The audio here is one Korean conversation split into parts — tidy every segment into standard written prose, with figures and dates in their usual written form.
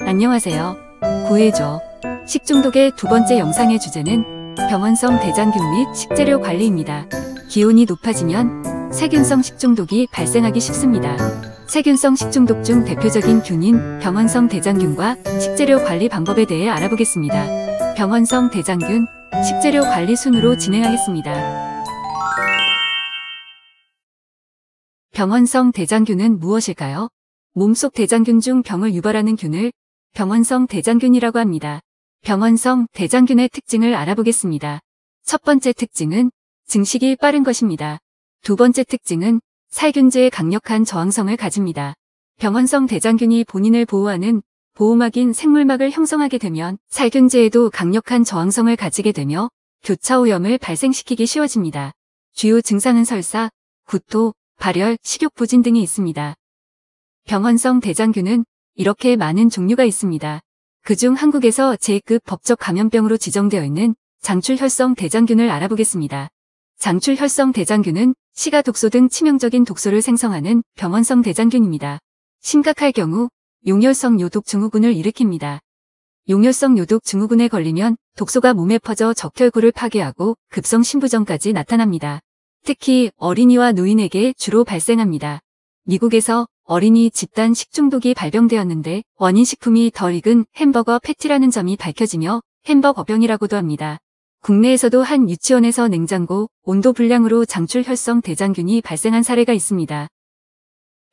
안녕하세요. 구해줘. 식중독의 두 번째 영상의 주제는 병원성 대장균 및 식재료 관리입니다. 기온이 높아지면 세균성 식중독이 발생하기 쉽습니다. 세균성 식중독 중 대표적인 균인 병원성 대장균과 식재료 관리 방법에 대해 알아보겠습니다. 병원성 대장균, 식재료 관리 순으로 진행하겠습니다. 병원성 대장균은 무엇일까요? 몸속 대장균 중 병을 유발하는 균을 병원성 대장균이라고 합니다. 병원성 대장균의 특징을 알아보겠습니다. 첫 번째 특징은 증식이 빠른 것입니다. 두 번째 특징은 살균제에 강력한 저항성을 가집니다. 병원성 대장균이 본인을 보호하는 보호막인 생물막을 형성하게 되면 살균제에도 강력한 저항성을 가지게 되며 교차 오염을 발생시키기 쉬워집니다. 주요 증상은 설사, 구토, 발열, 식욕 부진 등이 있습니다. 병원성 대장균은 이렇게 많은 종류가 있습니다. 그중 한국에서 제1급 법적 감염병으로 지정되어 있는 장출혈성 대장균을 알아보겠습니다. 장출혈성 대장균은 시가 독소 등 치명적인 독소를 생성하는 병원성 대장균입니다. 심각할 경우 용혈성 요독 증후군을 일으킵니다. 용혈성 요독 증후군에 걸리면 독소가 몸에 퍼져 적혈구를 파괴하고 급성 신부전까지 나타납니다. 특히 어린이와 노인에게 주로 발생합니다. 미국에서 어린이 집단 식중독이 발병되었는데 원인 식품이 덜 익은 햄버거 패티라는 점이 밝혀지며 햄버거병이라고도 합니다. 국내에서도 한 유치원에서 냉장고 온도 불량으로 장출혈성 대장균이 발생한 사례가 있습니다.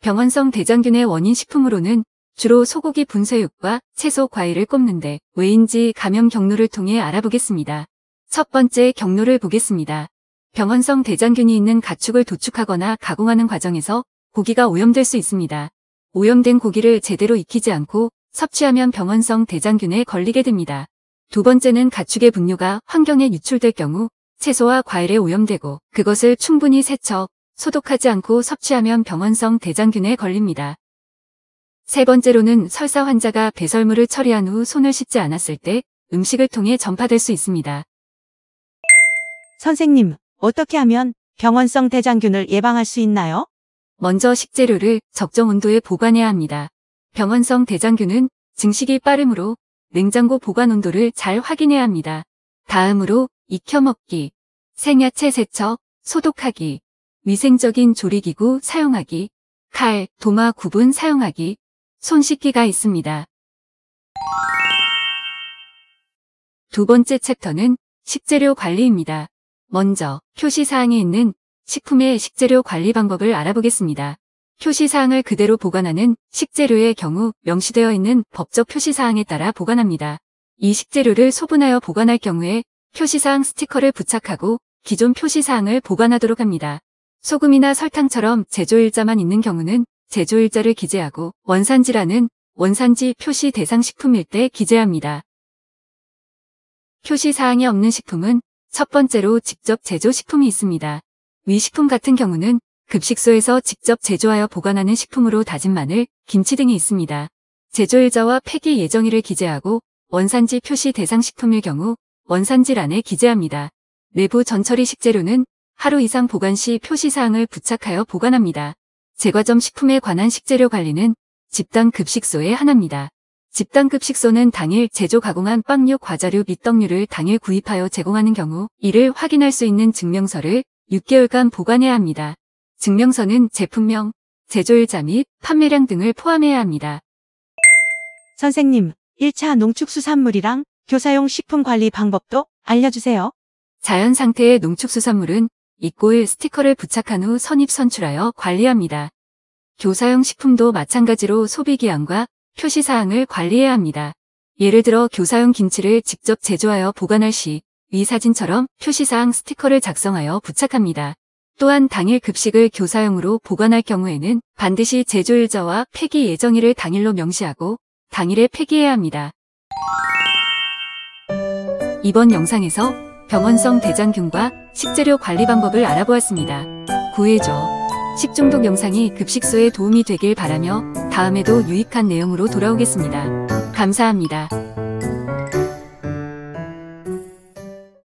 병원성 대장균의 원인 식품으로는 주로 소고기 분쇄육과 채소, 과일을 꼽는데 왜인지 감염 경로를 통해 알아보겠습니다. 첫 번째 경로를 보겠습니다. 병원성 대장균이 있는 가축을 도축하거나 가공하는 과정에서 고기가 오염될 수 있습니다. 오염된 고기를 제대로 익히지 않고 섭취하면 병원성 대장균에 걸리게 됩니다. 두 번째는 가축의 분뇨가 환경에 유출될 경우 채소와 과일에 오염되고 그것을 충분히 세척, 소독하지 않고 섭취하면 병원성 대장균에 걸립니다. 세 번째로는 설사 환자가 배설물을 처리한 후 손을 씻지 않았을 때 음식을 통해 전파될 수 있습니다. 선생님, 어떻게 하면 병원성 대장균을 예방할 수 있나요? 먼저 식재료를 적정 온도에 보관해야 합니다. 병원성 대장균은 증식이 빠르므로 냉장고 보관 온도를 잘 확인해야 합니다. 다음으로 익혀 먹기, 생야채 세척, 소독하기, 위생적인 조리기구 사용하기, 칼, 도마 구분 사용하기, 손 씻기가 있습니다. 두 번째 챕터는 식재료 관리입니다. 먼저 표시사항에 있는 식품의 식재료 관리 방법을 알아보겠습니다. 표시사항을 그대로 보관하는 식재료의 경우 명시되어 있는 법적 표시사항에 따라 보관합니다. 이 식재료를 소분하여 보관할 경우에 표시사항 스티커를 부착하고 기존 표시사항을 보관하도록 합니다. 소금이나 설탕처럼 제조일자만 있는 경우는 제조일자를 기재하고 원산지라는 원산지 표시 대상 식품일 때 기재합니다. 표시사항이 없는 식품은 첫 번째로 직접 제조 식품이 있습니다. 위 식품 같은 경우는 급식소에서 직접 제조하여 보관하는 식품으로 다진 마늘, 김치 등이 있습니다. 제조일자와 폐기 예정일을 기재하고 원산지 표시 대상 식품일 경우 원산지란에 기재합니다. 내부 전처리 식재료는 하루 이상 보관 시 표시사항을 부착하여 보관합니다. 제과점 식품에 관한 식재료 관리는 집단 급식소에 하나입니다. 집단 급식소는 당일 제조 가공한 빵류, 과자류 및 떡류를 당일 구입하여 제공하는 경우 이를 확인할 수 있는 증명서를 6개월간 보관해야 합니다. 증명서는 제품명, 제조일자 및 판매량 등을 포함해야 합니다. 선생님, 1차 농축수산물이랑 교사용 식품 관리 방법도 알려주세요. 자연 상태의 농축수산물은 입고일 스티커를 부착한 후 선입 선출하여 관리합니다. 교사용 식품도 마찬가지로 소비기한과 표시사항을 관리해야 합니다. 예를 들어 교사용 김치를 직접 제조하여 보관할 시 위 사진처럼 표시사항 스티커를 작성하여 부착합니다. 또한 당일 급식을 교사용으로 보관할 경우에는 반드시 제조일자와 폐기 예정일을 당일로 명시하고 당일에 폐기해야 합니다. 이번 영상에서 병원성 대장균과 식재료 관리 방법을 알아보았습니다. 구해줘. 식중독 영상이 급식소에 도움이 되길 바라며 다음에도 유익한 내용으로 돌아오겠습니다. 감사합니다.